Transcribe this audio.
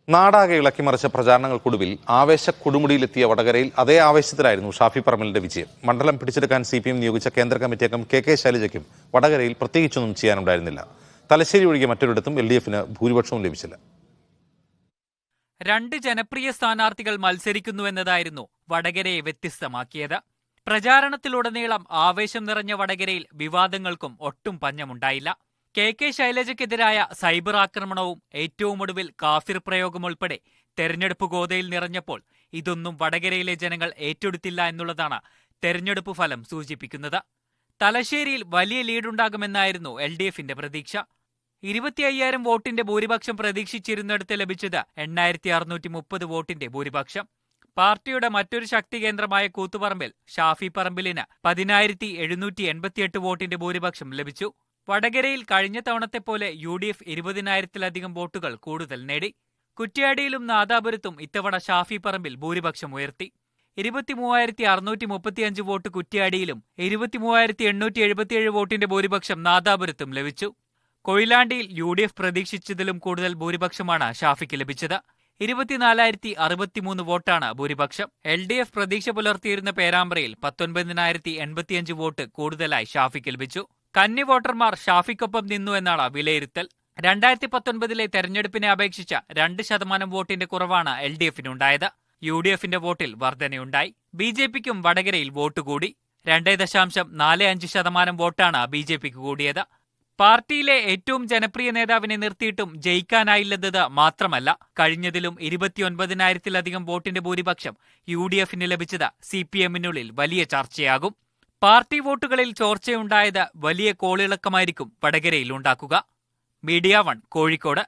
നാടാകെ ഇളക്കിമറിച്ച പ്രചാരണങ്ങൾക്കൊടുവിൽ ആവേശ കൊടുമുടിയിലെത്തിയ വടകരയിൽ അതേ ആവേശത്തിലായിരുന്നു ഷാഫി പറമ്പലിന്റെ വിജയം. മണ്ഡലം പിടിച്ചെടുക്കാൻ CPM നിയോഗിച്ച കേന്ദ്ര കമ്മിറ്റി അംഗം KK ശൈലജയ്ക്കും വടകരയിൽ പ്രത്യേകിച്ചൊന്നും ചെയ്യാനുണ്ടായിരുന്നില്ല. തലശ്ശേരി ഒഴികെ മറ്റൊരിടത്തും LDFന് ഭൂരിപക്ഷവും ലഭിച്ചില്ല. രണ്ട് ജനപ്രിയ സ്ഥാനാർത്ഥികൾ മത്സരിക്കുന്നുവെന്നതായിരുന്നു വടകരയെ വ്യത്യസ്തമാക്കിയത്. പ്രചാരണത്തിലുടനീളം ആവേശം നിറഞ്ഞ വടകരയിൽ വിവാദങ്ങൾക്കും ഒട്ടും പഞ്ഞമുണ്ടായില്ല. KK ശൈലജയ്ക്കെതിരായ സൈബർ ആക്രമണവും ഏറ്റവും ഒടുവിൽ കാഫിർ പ്രയോഗം ഉൾപ്പെടെ തെരഞ്ഞെടുപ്പ് ഗോതയിൽ നിറഞ്ഞപ്പോൾ ഇതൊന്നും വടകരയിലെ ജനങ്ങൾ ഏറ്റെടുത്തില്ല എന്നുള്ളതാണ് തെരഞ്ഞെടുപ്പ് ഫലം സൂചിപ്പിക്കുന്നത്. തലശ്ശേരിയിൽ വലിയ ലീഡുണ്ടാകുമെന്നായിരുന്നു LDFന്റെ പ്രതീക്ഷ. 25,000 വോട്ടിന്റെ ഭൂരിപക്ഷം പ്രതീക്ഷിച്ചിരുന്നിടത്ത് ലഭിച്ചത് 8,630 വോട്ടിന്റെ ഭൂരിപക്ഷം. പാർട്ടിയുടെ മറ്റൊരു ശക്തി കേന്ദ്രമായ കൂത്തുപറമ്പിൽ ഷാഫി പറമ്പിലിന് 10,788 വോട്ടിന്റെ ഭൂരിപക്ഷം ലഭിച്ചു. വടകരയിൽ കഴിഞ്ഞ തവണത്തെപ്പോലെ UDF 20,000-ലധികം വോട്ടുകൾ കൂടുതൽ നേടി. കുറ്റ്യാടിയിലും നാദാപുരത്തും ഇത്തവണ ഷാഫി പറമ്പിൽ ഭൂരിപക്ഷം ഉയർത്തി. 23,635 വോട്ട് കുറ്റ്യാടിയിലും 23,877 വോട്ടിന്റെ ഭൂരിപക്ഷം നാദാപുരത്തും ലഭിച്ചു. കൊയിലാണ്ടിയിൽ UDF പ്രതീക്ഷിച്ചതിലും കൂടുതൽ ഭൂരിപക്ഷമാണ് ഷാഫിക്ക് ലഭിച്ചത്. 24,063 വോട്ടാണ് ഭൂരിപക്ഷം. LDF പ്രതീക്ഷ പുലർത്തിയിരുന്ന പേരാമ്പ്രയിൽ 19,085 വോട്ട് കൂടുതലായി ഷാഫിക്ക് ലഭിച്ചു. കന്നി വോട്ടർമാർ ഷാഫിക്കൊപ്പം നിന്നു എന്നാണ് വിലയിരുത്തൽ. 2019-ലെ തെരഞ്ഞെടുപ്പിനെ അപേക്ഷിച്ച 2% വോട്ടിന്റെ കുറവാണ് LDFനുണ്ടായത്. UDFന്റെ വോട്ടിൽ വർധനയുണ്ടായി. BJPക്കും വടകരയിൽ വോട്ട് കൂടി. 2.45% വോട്ടാണ് BJPക്ക് കൂടിയത്. പാർട്ടിയിലെ ഏറ്റവും ജനപ്രിയ നേതാവിനെ നിർത്തിയിട്ടും ജയിക്കാനായില്ലെന്നത് മാത്രമല്ല, കഴിഞ്ഞതിലും 29,000-ലധികം വോട്ടിന്റെ ഭൂരിപക്ഷം UDFന് ലഭിച്ചത് CPMനുള്ളിൽ വലിയ ചർച്ചയാകും. പാർട്ടി വോട്ടുകളിൽ ചോർച്ചയുണ്ടായത് വലിയ കോളിളക്കമായിരിക്കും വടകരയിൽ ഉണ്ടാക്കുക. മീഡിയ 1 കോഴിക്കോട്.